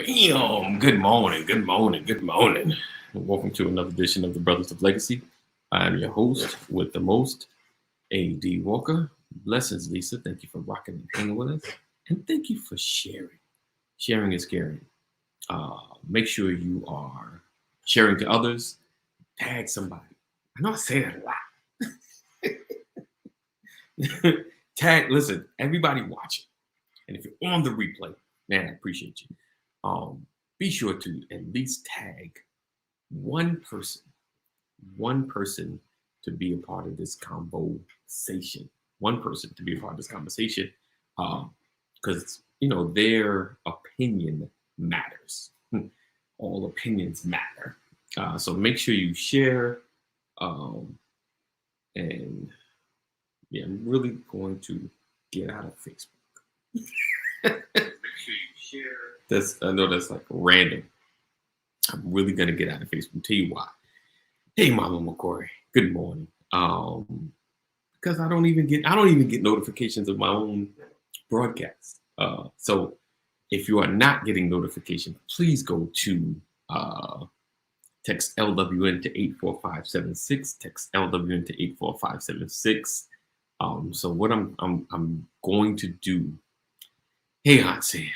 Bam! Good morning, good morning, good morning. Welcome to another edition of the Brothers of Legacy. I am your host with the most, A.D. Walker. Blessings, Lisa. Thank you for rocking and hanging with us. And thank you for sharing. Sharing is caring. Make sure you are sharing to others. Tag somebody. I know I say that a lot. Listen, everybody watching. And if you're on the replay, man, I appreciate you. Be sure to at least tag one person to be a part of this conversation. One person to be a part of this conversation, because their opinion matters. All opinions matter. So make sure you share. And yeah, I'm really going to get out of Facebook. Make sure you share. I know that's like random. I'm really gonna get out of Facebook. Tell you why. Hey, Mama McCory. Good morning. Because I don't even get notifications of my own broadcast. So if you are not getting notifications, please go to text LWN to 84576. Text LWN to 84576. So what I'm going to do. Hey, Aunt Sam,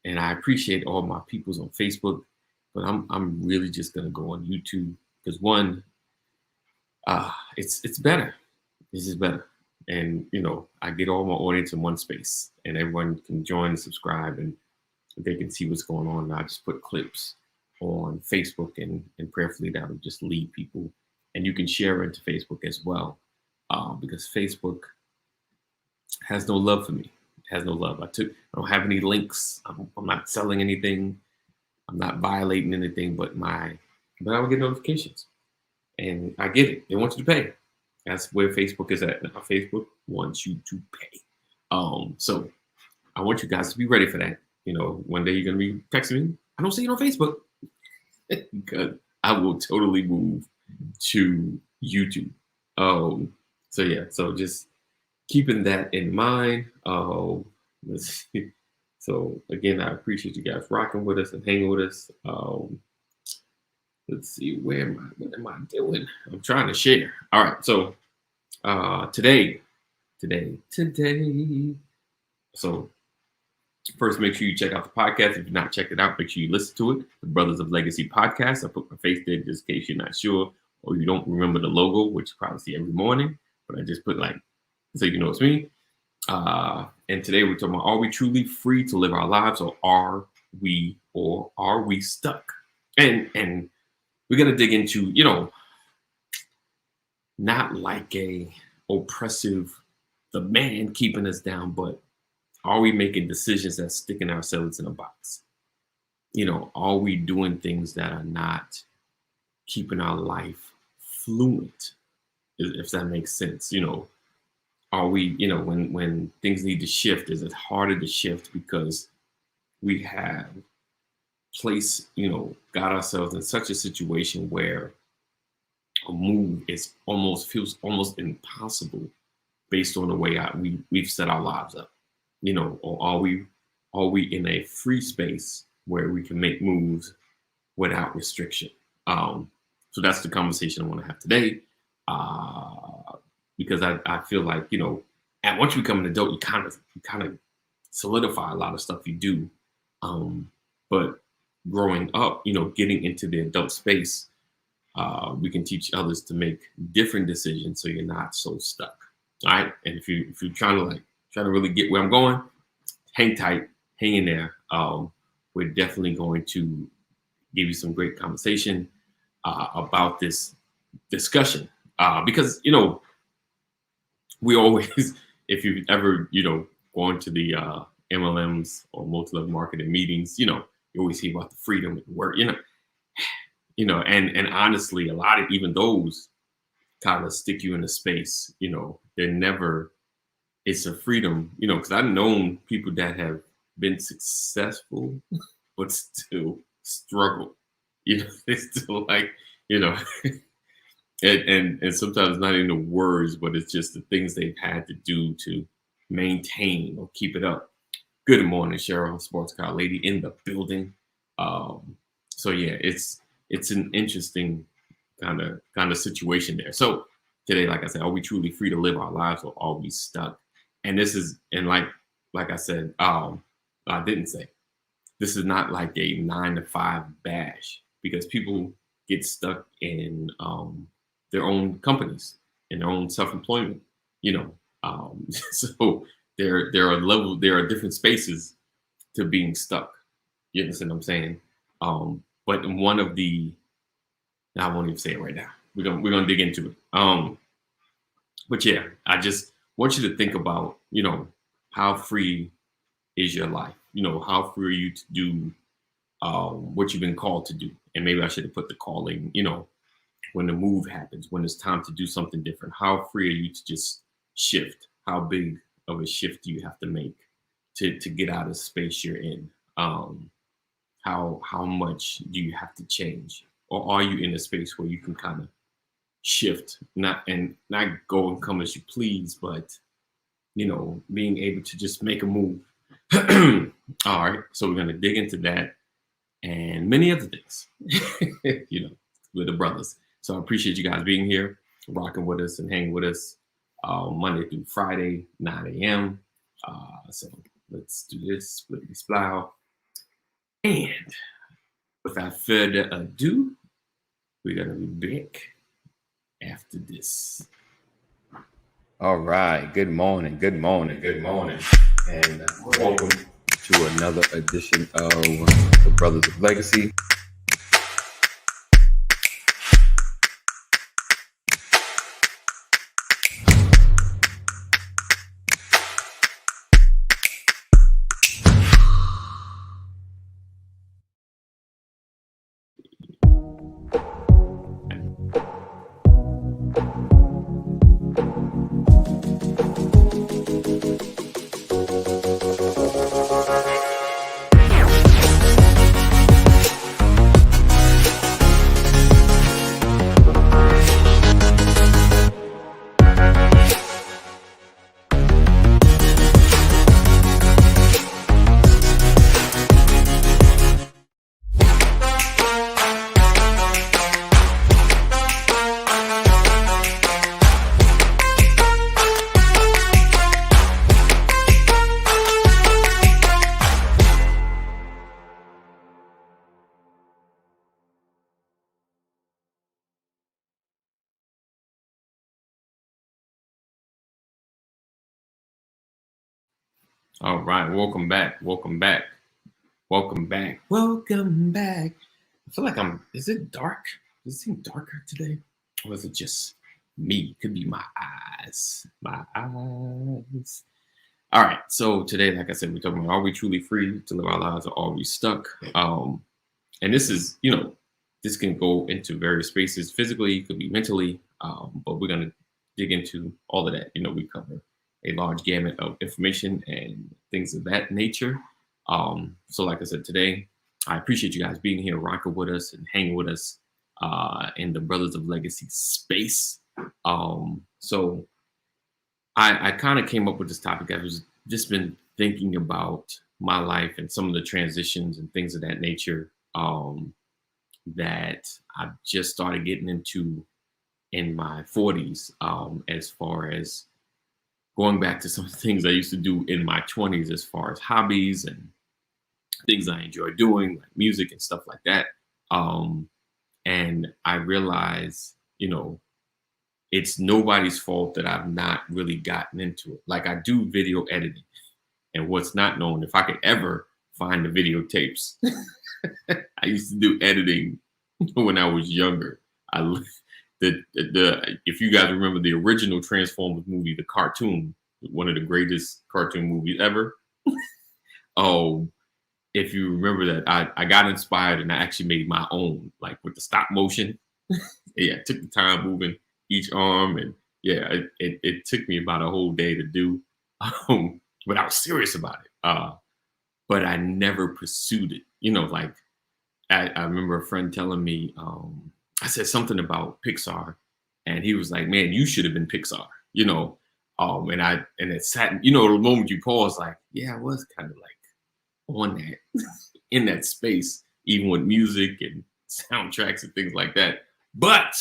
and I appreciate all my peoples on Facebook, but I'm really just gonna go on YouTube because one, it's better. This is better, and I get all my audience in one space, and everyone can join and subscribe, and they can see what's going on. And I just put clips on Facebook, and prayerfully that'll just lead people, and you can share it to Facebook as well, because Facebook has no love for me. Has no love. I don't have any links. I'm not selling anything. I'm not violating anything, but I will get notifications, and I get it. They want you to pay. That's where Facebook is at now. Facebook wants you to pay. So I want you guys to be ready for that. One day you're gonna be texting me. I don't see it on Facebook because I will totally move to YouTube. So yeah. So just keeping that in mind. Let's see. So again, I appreciate you guys rocking with us and hanging with us. Let's see, what am I doing? I'm trying to share. All right, so today. So first, make sure you check out the podcast. If you've not checked it out, make sure you listen to it. The Brothers of Legacy podcast. I put my face there just in case you're not sure or you don't remember the logo, which you probably see every morning. But I just put so you know it's me. And today we're talking about, are we truly free to live our lives, or are we stuck? And we're gonna dig into, not like a oppressive, the man keeping us down, but are we making decisions that's sticking ourselves in a box? Are we doing things that are not keeping our life fluent? If that makes sense, are we, when things need to shift, is it harder to shift because we have got ourselves in such a situation where a move feels almost impossible based on the way we've set our lives up, or are we in a free space where we can make moves without restriction? So that's the conversation I want to have today. Because I feel like, and once you become an adult, you kind of solidify a lot of stuff you do. But growing up, getting into the adult space, we can teach others to make different decisions so you're not so stuck. All right. And if you're trying to really get where I'm going, hang tight, hang in there. We're definitely going to give you some great conversation about this discussion. Because, we always, if you've ever, gone to the MLMs or multi-level marketing meetings, you always hear about the freedom at work, and honestly, a lot of even those kind of stick you in a space, they're never, it's a freedom, because I've known people that have been successful, but still struggle, they still and sometimes not even the words, but it's just the things they've had to do to maintain or keep it up. Good morning, Cheryl, sports car lady in the building. Um, so yeah, it's an interesting kind of situation there. So today, like I said, are we truly free to live our lives, or are we stuck? And this is and like I said, I didn't say this is not like a 9 to 5 bash, because people get stuck in their own companies, in their own self-employment, you know. So there are different spaces to being stuck. You understand what I'm saying? But in one of the I won't even say it right now. We're gonna dig into it. But yeah, I just want you to think about, how free is your life? How free are you to do what you've been called to do? And maybe I should have put the calling, when the move happens, when it's time to do something different. How free are you to just shift? How big of a shift do you have to make to get out of the space you're in? How much do you have to change? Or are you in a space where you can kind of shift, not go and come as you please, but being able to just make a move. All right, so we're gonna dig into that and many other things, with the brothers. So I appreciate you guys being here, rocking with us and hanging with us Monday through Friday, 9 a.m. So let's do this, splittity splow. And without further ado, we're gonna be back after this. All right. Good morning. Good morning. Good morning. And welcome to another edition of the Brothers of Legacy. All right. Welcome back. Welcome back. Welcome back. Welcome back. I feel like is it dark? Does it seem darker today? Or is it just me? Could be my eyes. My eyes. All right. So today, like I said, we're talking about, are we truly free to live our lives, or are we stuck? And this is, this can go into various spaces physically, could be mentally, but we're going to dig into all of that. We cover a large gamut of information and things of that nature. So like I said, today, I appreciate you guys being here, rocking with us and hanging with us in the Brothers of Legacy space. So I kind of came up with this topic. I was just been thinking about my life and some of the transitions and things of that nature that I just started getting into in my 40s, as far as going back to some things I used to do in my 20s, as far as hobbies and things I enjoy doing, like music and stuff like that. And I realized, it's nobody's fault that I've not really gotten into it. Like, I do video editing, and what's not known, if I could ever find the videotapes, I used to do editing when I was younger. If you guys remember the original Transformers movie, the cartoon, one of the greatest cartoon movies ever. Oh, if you remember that, I got inspired and I actually made my own, like with the stop motion. Yeah, took the time moving each arm, and yeah, it took me about a whole day to do, but I was serious about it. But I never pursued it. Like I remember a friend telling me, I said something about Pixar, and he was like, "Man, you should have been Pixar." And it sat. The moment you pause, like, yeah, I was kind of like on that in that space, even with music and soundtracks and things like that. But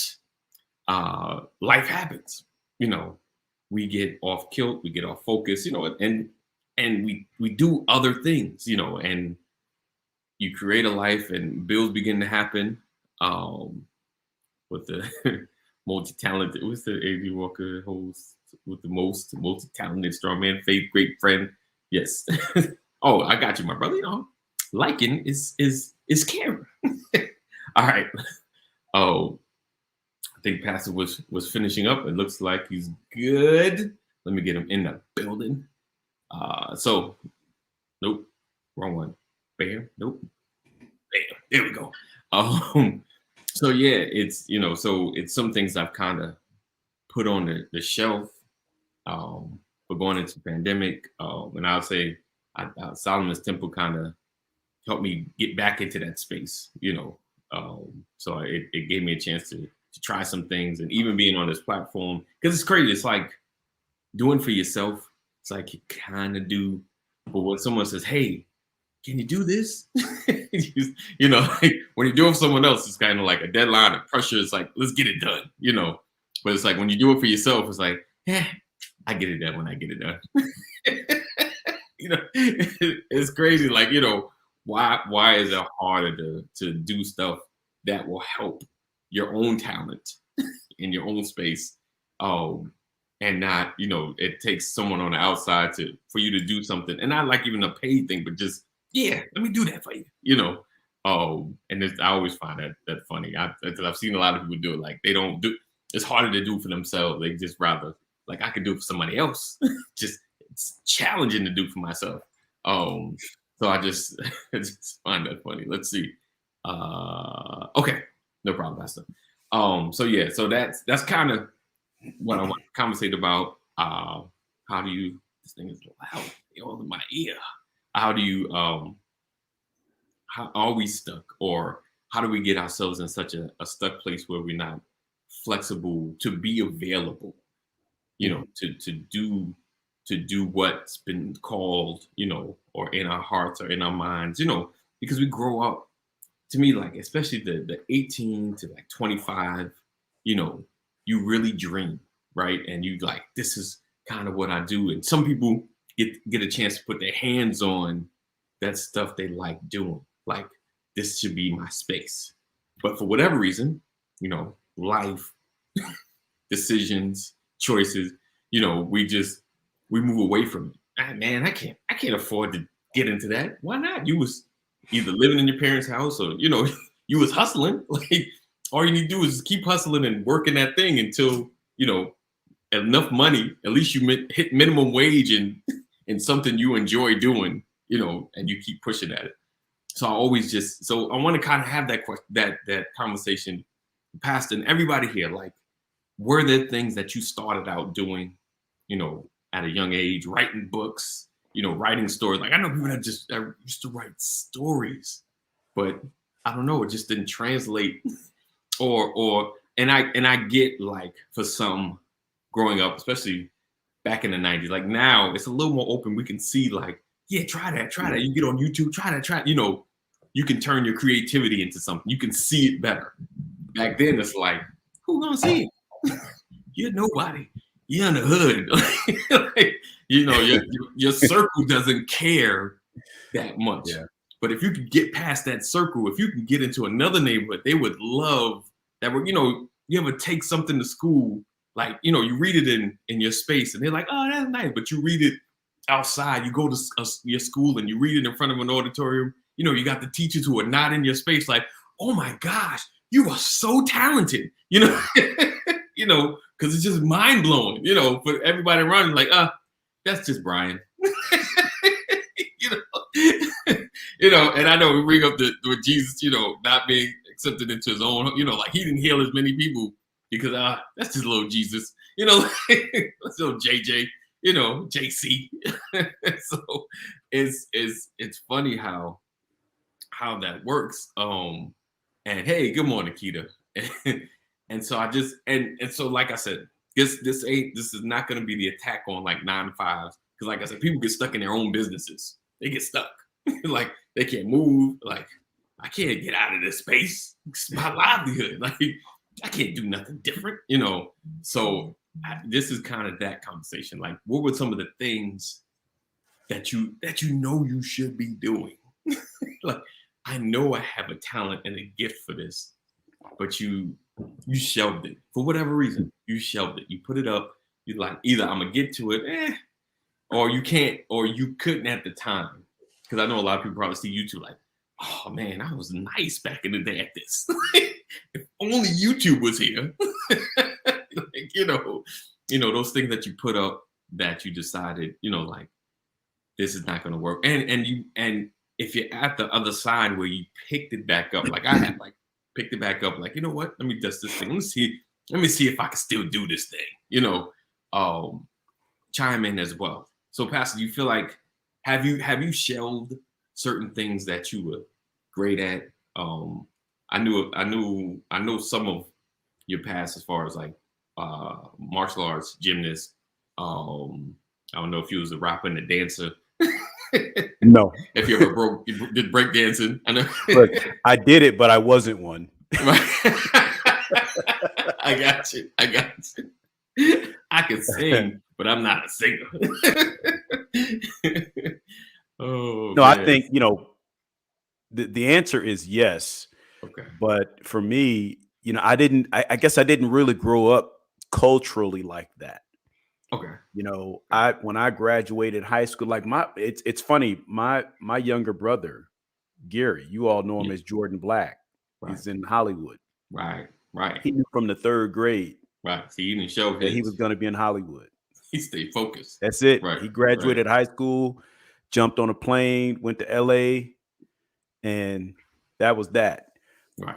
life happens. You know, we get off kilt, we get off focus. You know, and we do other things. You know, and you create a life, and bills begin to happen. With the multi-talented, what's the A.B. Walker host with the most multi-talented strongman, faith, great friend. Yes. Oh, I got you, my brother. You know, liking is caring. All right. Oh, I think Pastor was finishing up. It looks like he's good. Let me get him in the building. So nope, wrong one. Bam, nope. Bam, there we go. So yeah, it's so it's some things I've kind of put on the shelf for going into pandemic. And I'll say Solomon's Temple kind of helped me get back into that space, so it gave me a chance to try some things, and even being on this platform, because it's crazy. It's like doing for yourself. It's like you kind of do, but when someone says, "Hey, can you do this?" Like, when you're doing for someone else, it's kind of like a deadline, a pressure. It's like, let's get it done. But it's like when you do it for yourself, it's like, yeah, I get it done when I get it done. It's crazy. Like, why is it harder to do stuff that will help your own talent in your own space? And not, it takes someone on the outside for you to do something, and not like even a paid thing, but just, yeah, let me do that for you. And I always find that funny. I've seen a lot of people do it. Like, they don't do. It's harder to do for themselves. They just rather, like, I could do it for somebody else. Just, it's challenging to do for myself. So I just find that funny. Let's see. Okay, no problem, Pastor. So yeah, so that's kind of what I want to conversate about. How do you? This thing is loud. All in my ear. How do you? How are we stuck, or how do we get ourselves in such a stuck place where we're not flexible to be available? To do what's been called, or in our hearts or in our minds, because we grow up. To me, like, especially the 18 to like 25, you really dream, right? And you like, this is kind of what I do. And some people get a chance to put their hands on that stuff they like doing. Like, this should be my space. But for whatever reason, life, decisions, choices, we move away from it. Man, I can't afford to get into that. Why not? You was either living in your parents' house, or you was hustling. Like, all you need to do is keep hustling and working that thing until enough money. At least you hit minimum wage and something you enjoy doing, and you keep pushing at it. So I want to kind of have that conversation, Pastor, and everybody here. Like, were there things that you started out doing, at a young age, writing books, writing stories? Like, I know people that used to write stories, but I don't know, it just didn't translate. And I get, like, for some growing up, especially back in the 90s, like, now it's a little more open. We can see, like, yeah, try that. You get on YouTube, try that. You can turn your creativity into something. You can see it better. Back then, it's like, who gonna see it? You're nobody. You're in the hood. Like, your circle doesn't care that much. Yeah. But if you can get past that circle, if you can get into another neighborhood, they would love that. You ever take something to school, like, you read it in your space, and they're like, oh, that's nice. But you read it outside. You go to your school and you read it in front of an auditorium. You got the teachers who are not in your space, like, oh my gosh, you are so talented. Because it's just mind blowing. For everybody around, like, that's just Brian. And I know we bring up with Jesus, not being accepted into his own, like, he didn't heal as many people because that's just little Jesus, that's little JJ, JC. So it's funny how that works. And hey, good morning, Keita. And so I just and so, like I said, this is not going to be the attack on, like, 9 to 5s, because, like I said, people get stuck in their own businesses. They get stuck. Like, they can't move. Like, I can't get out of this space. It's my livelihood. Like I can't do nothing different, you know. So this is kind of that conversation. Like, what were some of the things that you know you should be doing? Like, I know I have a talent and a gift for this, but you shelved it for whatever reason. You shelved it. You put it up. You like either I'm gonna get to it, or you can't, or you couldn't at the time. Because I know a lot of people probably see YouTube like, oh man, I was nice back in the day at this. If only YouTube was here. Like, those things that you put up that you decided, like this is not going to work. And if you're at the other side where you picked it back up, like I had like picked it back up, like, you know what? Let me dust this thing. Let me see if I can still do this thing. Chime in as well. So, Pastor, do you feel like have you shelved certain things that you were great at? I know some of your past as far as like martial arts, gymnast. I don't know if you was a rapper and a dancer. No. If you ever did break dancing. I know. Look, I did it, but I wasn't one. I got you. I can sing, but I'm not a singer. No, man. I think, the answer is yes. Okay. But for me, I guess I didn't really grow up culturally like that. Okay. When I graduated high school, like it's funny, my younger brother, Gary, you all know him as Jordan Black. Right. He's in Hollywood. Right. He knew from the 3rd grade. Right. So he didn't show that he was going to be in Hollywood. He stayed focused. That's it. Right. He graduated high school, jumped on a plane, went to LA, and that was that. Right.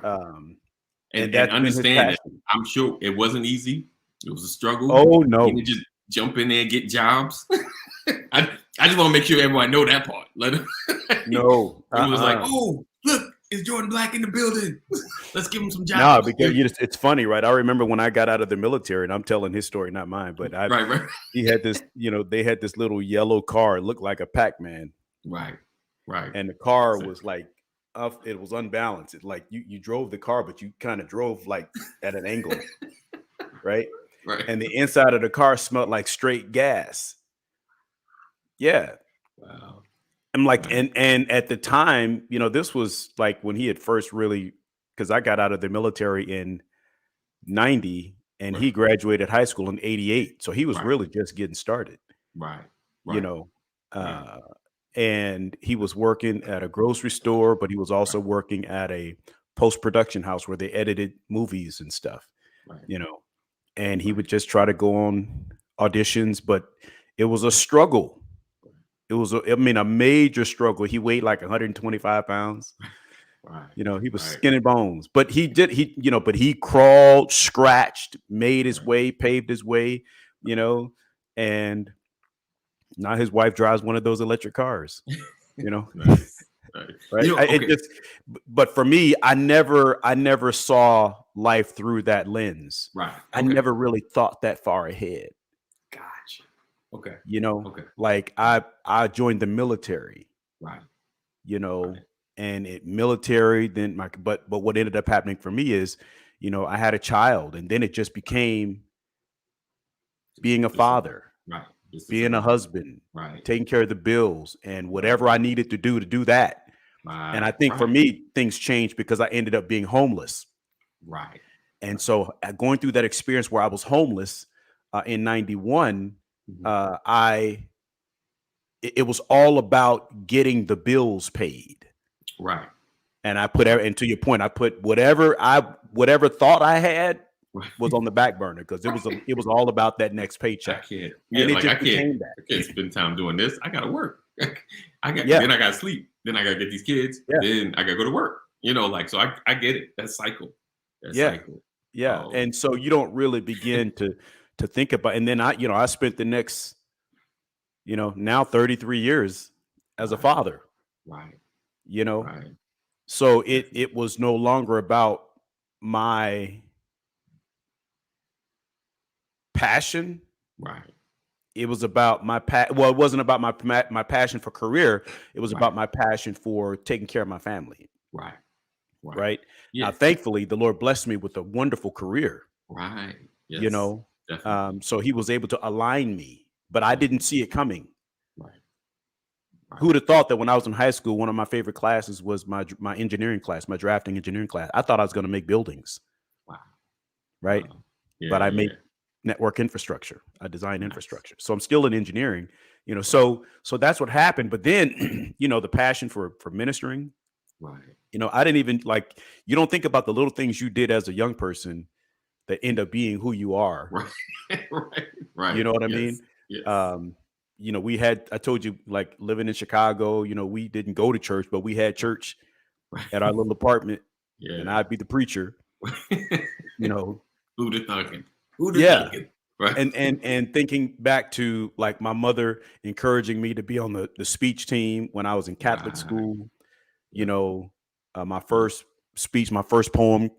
And understand that I'm sure it wasn't easy. It was a struggle. Oh no. You didn't just jump in there and get jobs. I just want to make sure everyone know that part. No. It was like, oh, look, it's Jordan Black in the building. Let's give him some jobs. No, because it's funny, right? I remember when I got out of the military, and I'm telling his story, not mine, but right. He had this, they had this little yellow car. It looked like a Pac-Man. Right. And the car was like, it was unbalanced. It like you drove the car, but you kind of drove like at an angle, right? Right. And the inside of the car smelled like straight gas. Yeah. Wow. I'm like, and at the time, this was like when he had first really, because I got out of the military in 90 and he graduated high school in 88. So he was really just getting started. Right. And he was working at a grocery store, but he was also working at a post-production house where they edited movies and stuff, and he would just try to go on auditions, but it was a struggle. It was, a major struggle. He weighed like 125 pounds. Right. He was skin and bones, but but he crawled, scratched, made his way, paved his way, and now his wife drives one of those electric cars, Nice. Right. Okay. But for me, I never saw life through that lens. Right. Okay. I never really thought that far ahead. Gotcha. Okay. Okay. Like I joined the military. Right. And military, then but what ended up happening for me is, I had a child, and then it just became being a father. Right. Being a husband, right, taking care of the bills, and whatever I needed to do that. Right. And I think for me, things changed because I ended up being homeless. Right. And so going through that experience where I was homeless in 91, it was all about getting the bills paid. Right. And I put, and to your point, I put whatever thought I had was on the back burner because it was all about that next paycheck. I can't spend time doing this. I gotta work. Then I gotta sleep. Then I gotta get these kids. Yeah. Then I gotta go to work. So I get it. That cycle. Cycle. Yeah. And so you don't really begin to think about. And then I spent the next, now 33 years as a father. Right. Right. So it was no longer about my passion. Right. It was about it wasn't about my passion for career. It was about my passion for taking care of my family. Right. Right. right? Now, Yeah. thankfully, the Lord blessed me with a wonderful career, Right. you Yes. know. Definitely. So he was able to align me, but I didn't Definitely. see it coming. Right. Who Right. would have thought that when I was in high school, one of my favorite classes was my engineering class, my drafting engineering class. I thought I was going to make buildings, Wow. right? Wow. But Yeah. I Yeah. make network infrastructure. I design Nice. infrastructure. So I'm still in engineering, Right. so that's what happened. But then, the passion for ministering, Right. I didn't even like, you don't think about the little things you did as a young person that end up being who you are. Right. Right. You Right. know what I mean? Yes. Yes. Um, I told you, like, living in Chicago, we didn't go to church, but we had church Right. at our little apartment, and Yeah. I'd be the preacher, you know. Who the thuggin'? Who the Yeah. thuggin'? Right. And thinking back to, like, my mother encouraging me to be on the speech team when I was in Catholic Right. school, you Yep. know, my Yep. first speech, my first poem,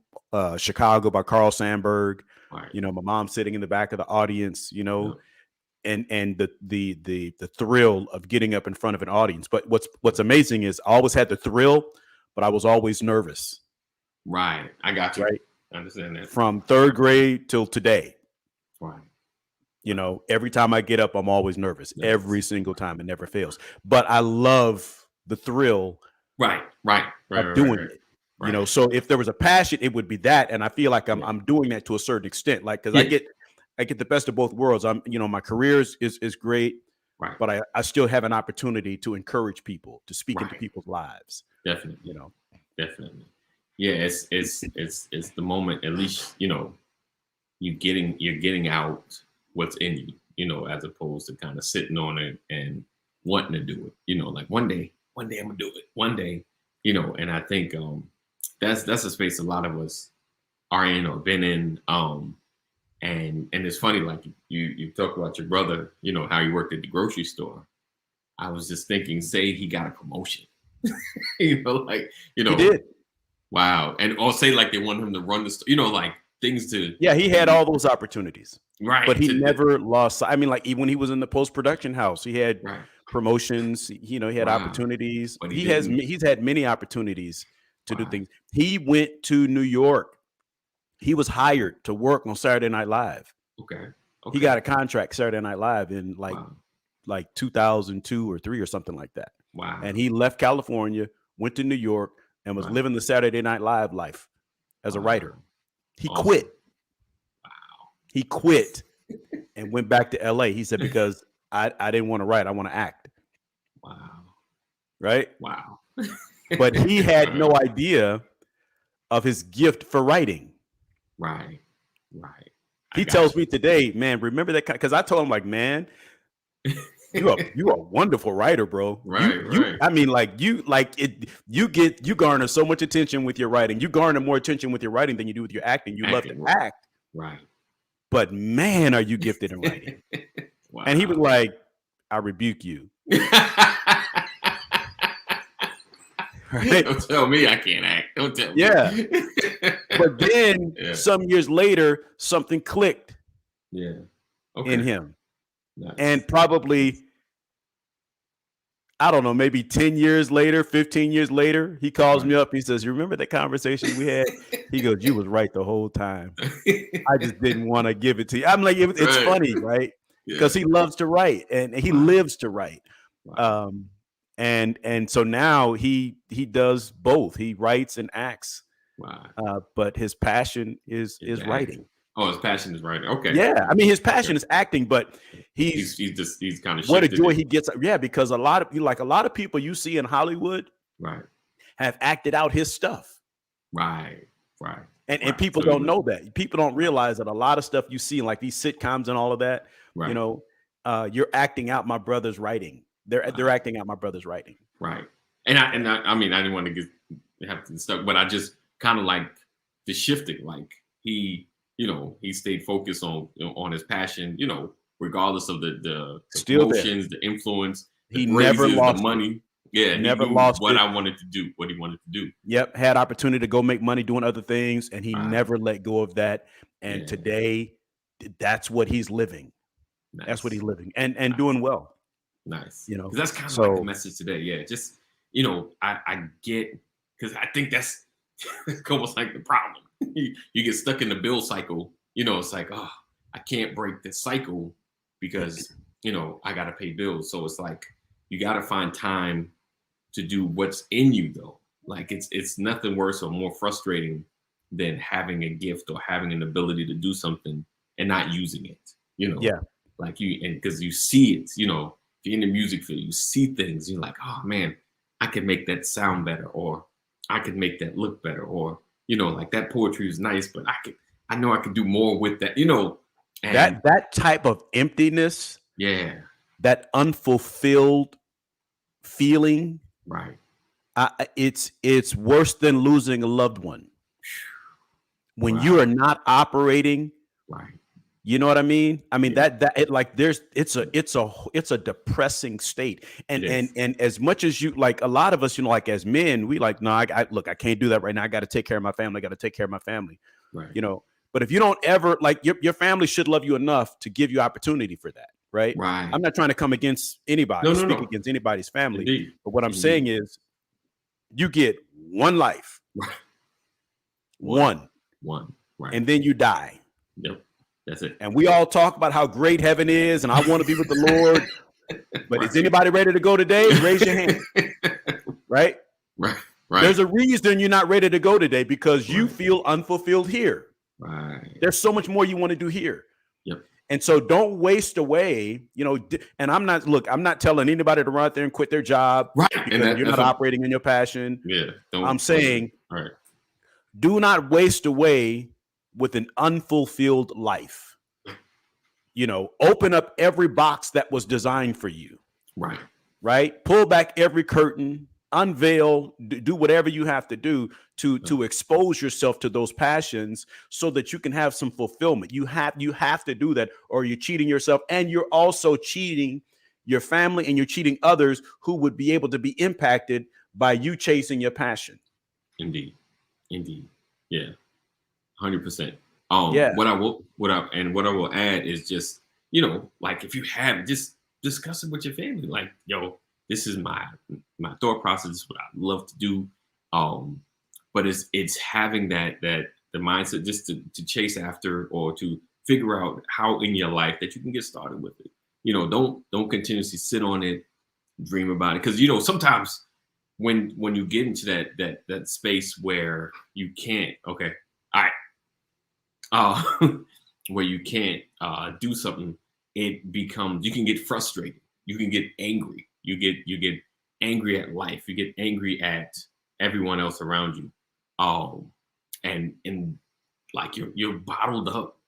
Chicago by Carl Sandburg, Right. my mom sitting in the back of the audience, Yep. and the thrill of getting up in front of an audience. But what's Yep. amazing is I always had the thrill, but I was always nervous, Right. I got you. right? I understand that. From third grade till today. Right. Right. Every time I get up, I'm always nervous. Every Nervous. single time. It never fails. But I love the thrill Right. Right. Right. of Right. Right. doing Right. it. Right. So if there was a passion, it would be that. And I feel like I'm Yeah. I'm doing that to a certain extent. Like, because Yeah. I get the best of both worlds. My career is great, Right. but I still have an opportunity to encourage people, to speak into Right. people's lives. Definitely. You know. Definitely. Yeah. It's the moment. At least you're getting out what's in you. As opposed to kind of sitting on it and wanting to do it. Like one day I'm gonna do it. One day. And I think that's a space a lot of us are in or been in. And it's funny, like you talk about your brother, how he worked at the grocery store. I was just thinking, say he got a promotion, like He did. wow, and or say like they want him to run the store, like things to Yeah, he had be all those opportunities, but right he to never lost. I mean, like, even when he was in the post production house, he had right. promotions. He had Wow, opportunities. but he didn't. He's had many opportunities to do Wow. things. He went to New York. He was hired to work on Saturday Night Live. Okay. He Okay. got a contract Saturday Night Live in Wow. like 2002 or 3 or something like that. Wow. And he left California, went to New York, and was Right. living the Saturday Night Live life as a Wow. writer. He Awesome. quit. He quit and went back to LA. He said, because I didn't want to write, I want to act. Wow. Right. Wow. But he had no idea of his gift for writing. Right. Right. I He got tells you. me today, man, remember that, because I told him, like, man, you are a wonderful writer, bro. Right. Right. I mean, like, you garner so much attention with your writing. You garner more attention with your writing than you do with your acting. You love to Acting. act, Right. but man, are you gifted in writing. And he was Wow. like, I rebuke you. Right? Don't tell me I can't act. Don't tell me. Yeah. But then Yeah. some years later, something clicked Yeah. in Okay. him. Nice. And probably, I don't know, maybe 10 years later, 15 years later, he calls me up. He says, you remember that conversation we had? He goes, you was right the whole time. I just didn't want to give it to you. I'm like, it's Right. funny, right? Because Yeah. he loves to write and he Wow. lives to write. Wow. And so now he does both. He writes and acts. Wow. But his passion is Into writing. acting. Oh, his passion is writing. Okay. Yeah, I mean, his passion Okay. is acting, but He's kind of what a shifted joy it. he gets. Yeah, because a lot of people you see in Hollywood Right. have acted out his stuff, Right. Right. and Right. people So don't know that. People don't Right. realize that a lot of stuff you see in, like, these sitcoms and all of that, Right. You're acting out my brother's writing. They're acting out my brother's writing. Right. I mean, I didn't want to have to stuck, but I just kind of like the shifting. Like he stayed focused on his passion, regardless of the Still there. promotions, the influence, the He never praises, the lost it. money. Yeah, Never he knew lost what it. I wanted to do, what he wanted to do. Yep, had opportunity to go make money doing other things, and he Right. never let go of that. And Yeah. today, that's what he's living. That's what he's Nice. living and Nice. doing well. Nice. You know, Because that's kind of like the so message today. Yeah, just I get because I think that's It's almost like the problem. You get stuck in the bill cycle. It's like, oh, I can't break this cycle because I got to pay bills. So it's like you got to find time to do what's in you, though. Like it's nothing worse or more frustrating than having a gift or having an ability to do something and not using it. Yeah. Like and because you see it. If you're in the music field, you see things. You're like, oh man, I could make that sound better, or I could make that look better, or like that poetry is nice, but I know I could do more with that. And That type of emptiness, yeah, that unfulfilled feeling, right, it's worse than losing a loved one. When you right, are not operating, right, you know what I mean? I mean yeah, it's a depressing state. it is, And as much as you like, a lot of us, like as men, we like, no, look, I can't do that right now. I got to take care of my family. I got to take care of my family. right, You know, but if you don't ever like your family should love you enough to give you opportunity for that, right? right. I'm not trying to come against No, anybody, no, speak no. against anybody's family, Indeed, but what I'm saying indeed. is you get one life, Right. One, one, one. Right. and then you die. Yep. That's it. And we all talk about how great heaven is and I want to be with the Lord. But is Right. anybody ready to go today? Raise your hand. Right? Right. Right. There's a reason you're not ready to go today because you Right. feel unfulfilled here. Right. There's so much more you want to do here. Yep. And so don't waste away, and I'm not telling anybody to run out there and quit their job Right. because you're not operating in your passion. Yeah. I'm saying, all right. do not waste away with an unfulfilled life. Open up every box that was designed for you. Right. Right? Pull back every curtain, unveil, do whatever you have to do to expose yourself to those passions so that you can have some fulfillment. You have to do that, or you're cheating yourself, and you're also cheating your family, and you're cheating others who would be able to be impacted by you chasing your passion. Indeed. Yeah. 100%. Yeah. What I will add is just, like if you have, just discuss it with your family. Like, yo, this is my thought process. This is what I love to do. But it's having the mindset just to chase after or to figure out how in your life that you can get started with it. Don't continuously sit on it, dream about it. Because sometimes when you get into that space where you can't, okay, all right, where you can't do something, it becomes, you can get frustrated, you can get angry, you get angry at life, you get angry at everyone else around you, and like you're bottled up,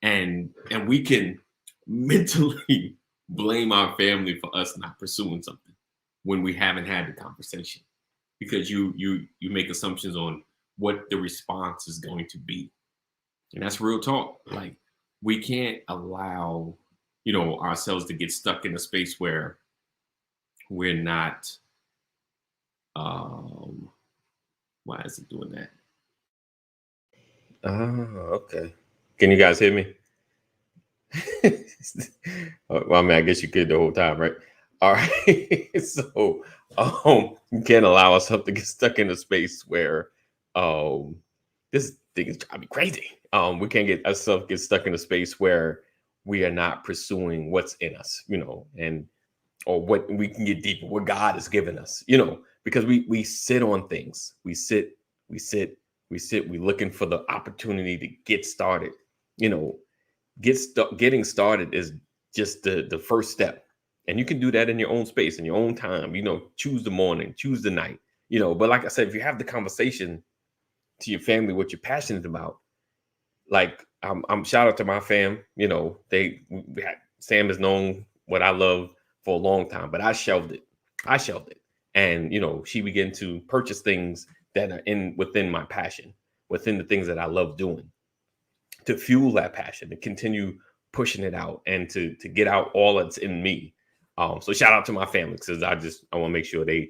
and we can mentally blame our family for us not pursuing something when we haven't had the conversation, because you make assumptions on what the response is going to be. And that's real talk. Like, we can't allow, ourselves to get stuck in a space where we're not, why is it doing that? Okay. Can you guys hear me? Well, I mean, I guess you could the whole time, right? All right. So, you can't allow ourselves to get stuck in a space where, this thing is driving me crazy. We can't get ourselves get stuck in a space where we are not pursuing what's in us, and or what we can get deeper, what God has given us, because we sit on things, we looking for the opportunity to get started. Getting started is just the first step, and you can do that in your own space, in your own time. Choose the morning, choose the night. But like I said, if you have the conversation to your family what you're passionate about, like I'm shout out to my fam. Sam has known what I love for a long time, but I shelved it, and she began to purchase things that are within my passion, within the things that I love doing, to fuel that passion, to continue pushing it out, and to get out all that's in me. So shout out to my family, because I want to make sure they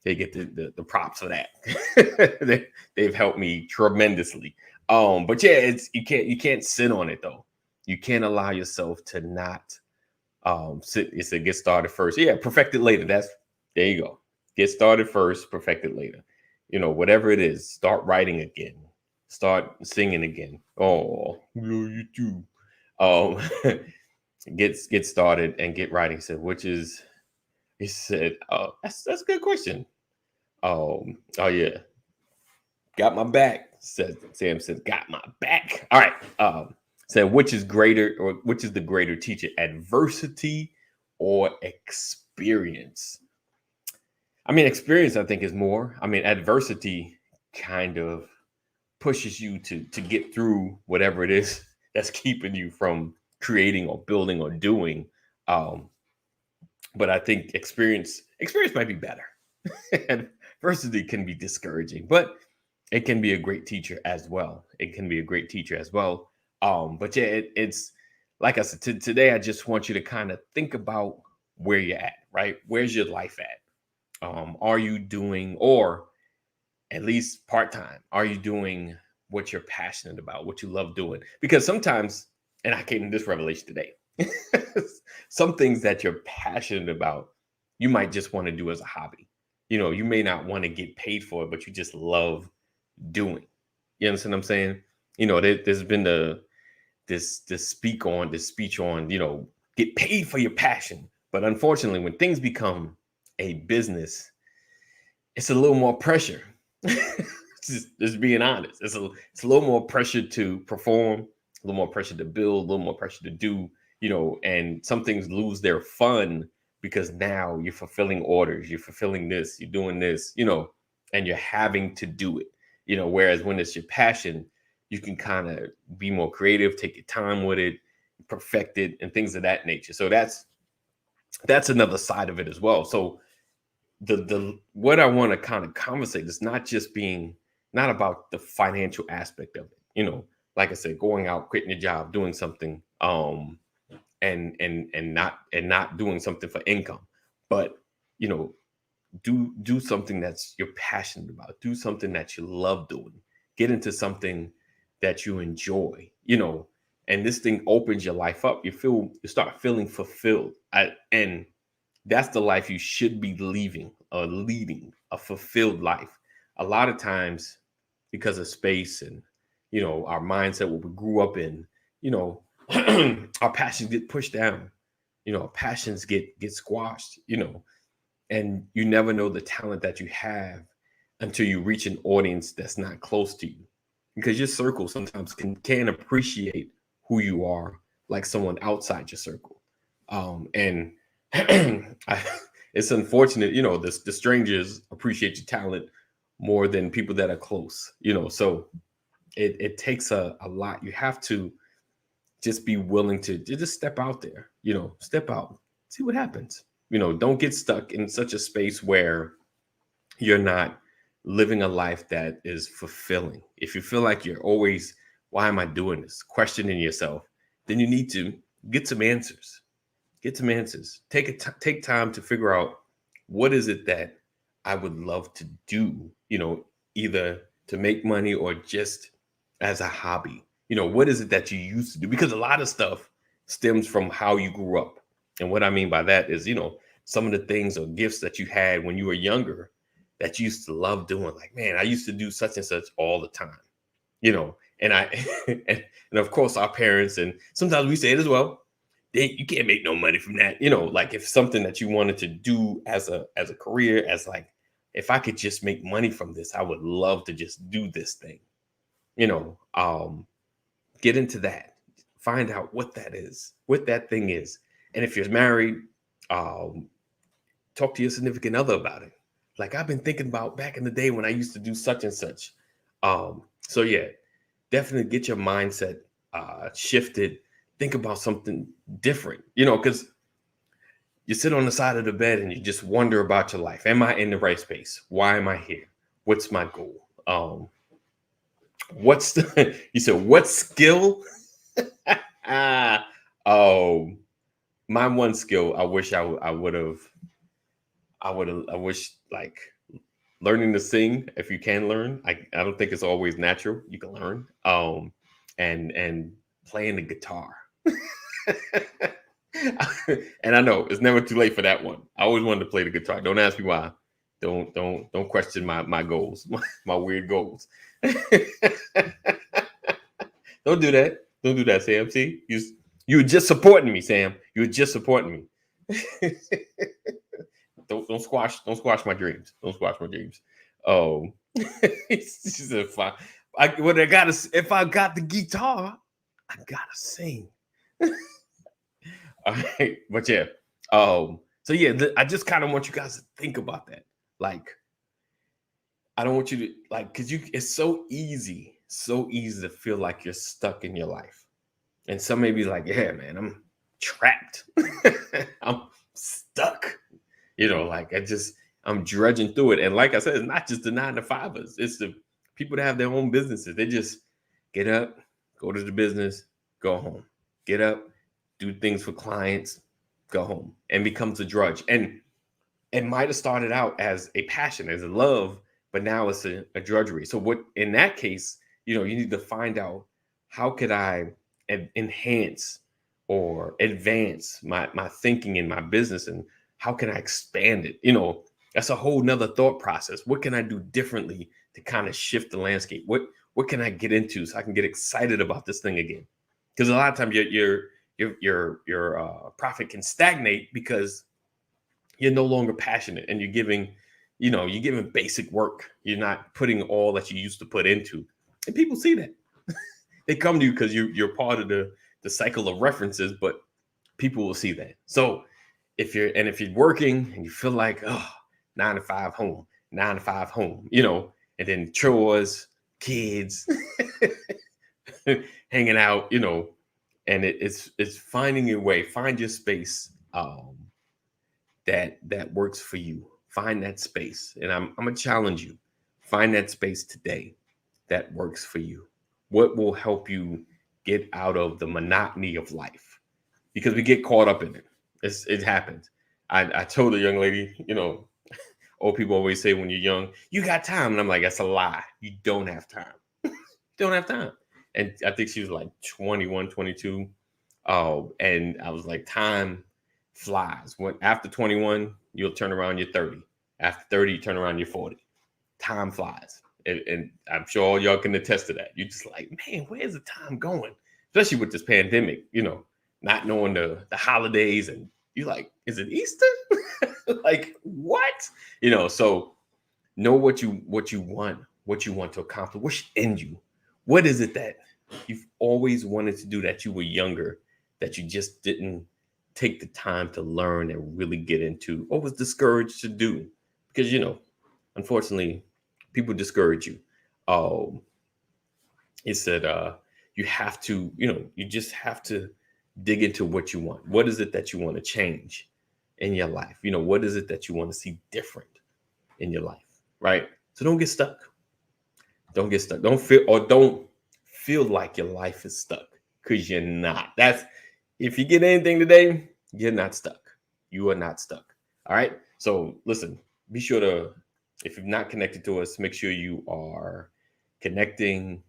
get the props for that. They've helped me tremendously. But yeah, you can't sit on it though. You can't allow yourself to not sit. It's a get started first. Yeah, perfect it later. There you go. Get started first, perfect it later. whatever it is, start writing again, start singing again. Oh, you too. Um, get started and get writing. He said, oh, that's a good question. Oh yeah, got my back. Sam said, got my back. All right. Said, which is greater, or which is the greater teacher, adversity or experience? I mean, experience, I think, is more. I mean, adversity kind of pushes you to get through whatever it is that's keeping you from creating or building or doing. Um, but I think experience might be better. Adversity can be discouraging, but it can be a great teacher as well. It can be a great teacher as well. But yeah, it's like I said, today I just want you to kind of think about where you're at, right? Where's your life at? Are you doing, or at least part time, are you doing what you're passionate about, what you love doing? Because sometimes, and I came to this revelation today, some things that you're passionate about, you might just want to do as a hobby. You may not want to get paid for it, but you just love doing. You understand what I'm saying? There's been this speech on, get paid for your passion. But unfortunately, when things become a business, it's a little more pressure. just being honest, it's a little more pressure to perform, a little more pressure to build, a little more pressure to do, and some things lose their fun because now you're fulfilling orders, you're fulfilling this, you're doing this, and you're having to do it. Whereas when it's your passion, you can kind of be more creative, take your time with it, perfect it, and things of that nature. So that's another side of it as well. So the what I want to kind of conversate is not about the financial aspect of it. Like I said, going out, quitting your job, doing something, and not doing something for income, but you know, do something that's you're passionate about, do something that you love doing, get into something that you enjoy, and this thing opens your life up. You start feeling fulfilled. And that's the life you should be leading a fulfilled life. A lot of times, because of space and our mindset, what we grew up in, you know our passions get pushed down, our passions get squashed, and you never know the talent that you have until you reach an audience that's not close to you, because your circle sometimes can appreciate who you are like someone outside your circle. And it's unfortunate, the strangers appreciate your talent more than people that are close, so it takes a lot. You have to just be willing to just step out there, step out, see what happens. Don't get stuck in such a space where you're not living a life that is fulfilling. If you feel like you're always, why am I doing this? Questioning yourself, then you need to get some answers. Get some answers. Take time to figure out, what is it that I would love to do, either to make money or just as a hobby. What is it that you used to do? Because a lot of stuff stems from how you grew up. And what I mean by that is, some of the things or gifts that you had when you were younger that you used to love doing. Like, man, I used to do such and such all the time, and I, and of course our parents, and sometimes we say it as well, you can't make no money from that. Like, if something that you wanted to do as a career, as like, if I could just make money from this, I would love to just do this thing. you know um get into that, find out what that is, what that thing is. And if you're married, um talk to your significant other about it. Like, I've been thinking about back in the day when I used to do such and such. So yeah, definitely get your mindset shifted. Think about something different, because you sit on the side of the bed and you just wonder about your life. Am I in the right space? Why am I here? What's my goal? What's the you said, what skill? Ah, oh, my one skill, I wish I would have, I wish, like, learning to sing. If you can learn, I don't think it's always natural, you can learn. And playing the guitar. And I know it's never too late for that one. I always wanted to play the guitar. Don't ask me why. Don't question my goals, my weird goals. Don't do that. Don't do that, Sam. See, you were just supporting me, Sam. You were just supporting me. Don't squash my dreams. Don't squash my dreams. Oh, she said, if I got the guitar, I gotta sing. All right, but yeah. So yeah, I just kind of want you guys to think about that. Like, I don't want you to like, cause it's so easy to feel like you're stuck in your life. And some may be like, yeah, man, I'm trapped. I'm stuck. Like I'm drudging through it. And like I said, it's not just the 9 to 5ers. It's the people that have their own businesses. They just get up, go to the business, go home. Get up, do things for clients, go home, and becomes a drudge. And it might have started out as a passion, as a love, but now it's a drudgery. So what in that case, you need to find out, how could I enhance or advance my thinking in my business, and how can I expand it? That's a whole nother thought process. What can I do differently to kind of shift the landscape? What can I get into so I can get excited about this thing again? Because a lot of times your profit can stagnate because you're no longer passionate, and you're giving basic work. You're not putting all that you used to put into, and people see that. They come to you because you're part of the cycle of references, but people will see that. So if you're working and you feel like, 9 to 5 home, 9 to 5 home, and then chores, kids, hanging out, and it's finding your way, find your space, that works for you. Find that space, and I'm gonna challenge you. Find that space today that works for you. What will help you get out of the monotony of life? Because we get caught up in it. It happens. I told a young lady, old people always say when you're young, you got time, and I'm like, that's a lie. You don't have time. You don't have time. And I think she was like 21, 22. And I was like, time flies. When after 21, you'll turn around, you're 30. After 30, you turn around, you're 40. Time flies. And I'm sure all y'all can attest to that. You're just like, man, where's the time going? Especially with this pandemic, not knowing the holidays, and you're like, is it Easter? Like, what? So know what you want to accomplish, what's in you. What is it that you've always wanted to do that you were younger, that you just didn't take the time to learn and really get into, or was discouraged to do? Because, unfortunately, people discourage you. He said, you have to, you just have to dig into what you want. What is it that you want to change in your life? What is it that you want to see different in your life? Right? So don't get stuck. Don't get stuck. Don't feel like your life is stuck, because you're not. If you get anything today, you're not stuck. You are not stuck. All right. So listen, be sure to, if you're not connected to us, make sure you are connecting.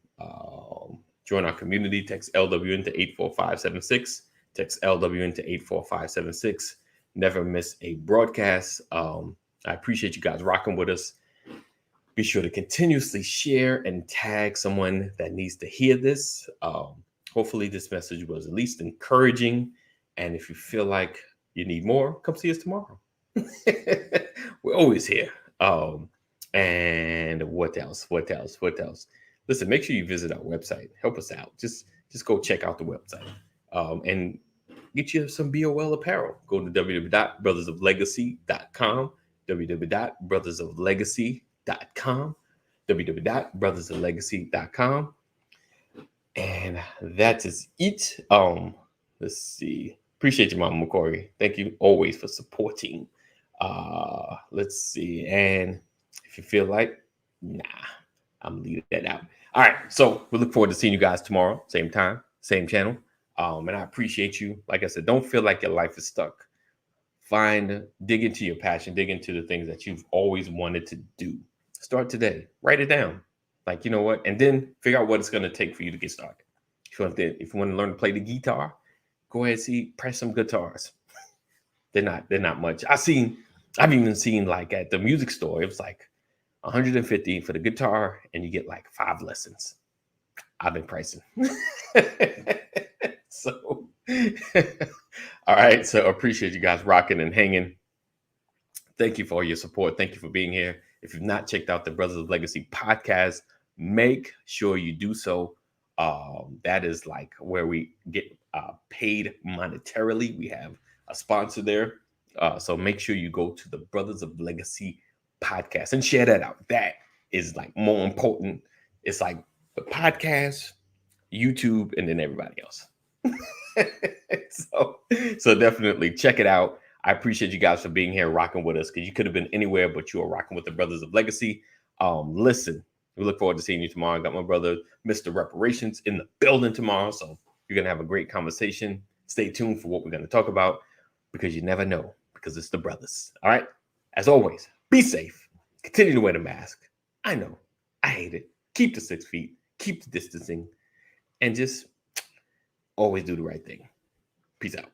Join our community. Text LW into 84576. Text LW into 84576. Never miss a broadcast. I appreciate you guys rocking with us. Be sure to continuously share and tag someone that needs to hear this. Hopefully this message was at least encouraging. And if you feel like you need more, come see us tomorrow. We're always here. And what else? Listen, make sure you visit our website. Help us out. Just go check out the website. And get you some BOL apparel. Go to www.brothersoflegacy.com, www.brothersoflegacy.com, www.brothersoflegacy.com. And that is it. Let's see. Appreciate you, Mama McCory. Thank you always for supporting. Let's see. And if you feel like, nah, I'm leaving that out. All right. So we look forward to seeing you guys tomorrow. Same time, same channel. And I appreciate you. Like I said, don't feel like your life is stuck. Dig into your passion, dig into the things that you've always wanted to do. Start today. Write it down. Like, you know what? And then figure out what it's going to take for you to get started. If you want to learn to play the guitar, go ahead and press some guitars. They're not much. I seen I've even seen like at the music store, it was like 150 for the guitar, and you get like 5 lessons. I've been pricing. So, all right. So appreciate you guys rocking and hanging. Thank you for all your support. Thank you for being here. If you've not checked out the Brothers of Legacy podcast, make sure you do so. That is like where we get paid monetarily. We have a sponsor there. So make sure you go to the Brothers of Legacy podcast and share that out. That is like more important. It's like the podcast, YouTube, and then everybody else. so definitely check it out. I appreciate you guys for being here, rocking with us, because you could have been anywhere, but you are rocking with the Brothers of Legacy. Listen, we look forward to seeing you tomorrow. I got my brother, Mr. Reparations, in the building tomorrow, so you're going to have a great conversation. Stay tuned for what we're going to talk about, because you never know, because it's the brothers. All right? As always, be safe. Continue to wear the mask. I know. I hate it. Keep the 6 feet. Keep the distancing. And just always do the right thing. Peace out.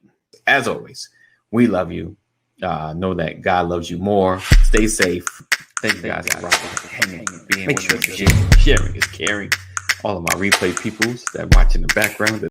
As always, we love you. Know that God loves you more. Stay safe. Thank you guys for hanging. Make sure sharing is caring. All of my replay peoples that watch in the background.